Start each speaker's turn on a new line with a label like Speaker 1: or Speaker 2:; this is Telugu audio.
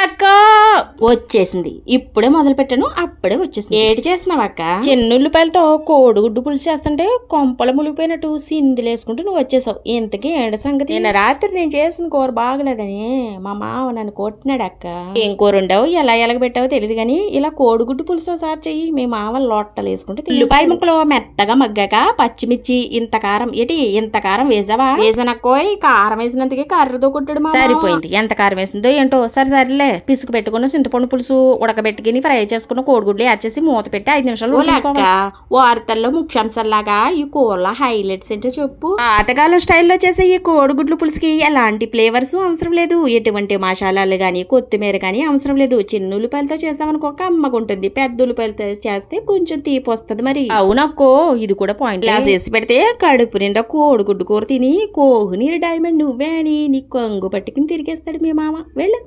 Speaker 1: అక్క వచ్చేసింది. ఇప్పుడే మొదలు పెట్టాను, అప్పుడే వచ్చేసింది. ఏటి చేస్తున్నావు అక్క? చెన్నుల్లిపాయలతో కోడిగుడ్డు పులుసు చేస్తుంటే కొంపలు ములిగిపోయినట్టు సిందులు వేసుకుంటూ నువ్వు వచ్చేసావు. ఇంతకీ ఏంటి సంగతి? నిన్న రాత్రి నేను చేసిన కూర బాగలేదని మా మావ నన్ను కొట్టినాడు అక్క. ఏం కూర ఉండవు, ఎలా ఎలగబెట్టావో తెలియదు కానీ ఇలా కోడిగుడ్డు పులుసు ఒకసారి చెయ్యి. మీ మావ లొట్టలు వేసుకుంటే ఉల్లిపాయ ముక్కలు మెత్తగా మగ్గాక పచ్చిమిర్చి ఇంత కారం వేసావా? వేసానక్కోయ్. కారం వేసినందుకే కర్రతో కొట్టాడు. సరిపోయింది. ఎంత కారం వేసిందో ఏంటో. సరేలే, పిసుకు పెట్టుకున్న చింతపండు పులుసు ఉడకబెట్టుకుని ఫ్రై చేసుకున్న కోడిగుడ్లు వచ్చేసి మూత పెట్టి 5 నిమిషాలు వార్తల్లో ముఖ్యాంశాలాగా ఈ కూరల హైలైట్స్ ఏంటో చెప్పు. ఆటగాళ్ళ స్టైల్లో చేసే ఈ కోడిగుడ్లు పులుసుకి ఎలాంటి ఫ్లేవర్స్ అవసరం లేదు, ఎటువంటి మసాలాలు గానీ కొత్తిమీర గానీ అవసరం లేదు. చిన్న ఉల్లిపాయలతో చేస్తామనుకో కమ్మగుంటుంది, పెద్ద ఉల్లిపాయలతో చేస్తే కొంచెం తీపి వస్తుంది. మరి అవునక్కో, ఇది కూడా పాయింట్. ఇలా చేసి పెడితే కడుపు నిండా కోడిగుడ్డు కూర తిని కోహునీరు డైమండ్ నువ్వే అని నీ కొంగు పట్టుకుని తిరిగేస్తాడు మీ మామ. వెళ్ళు.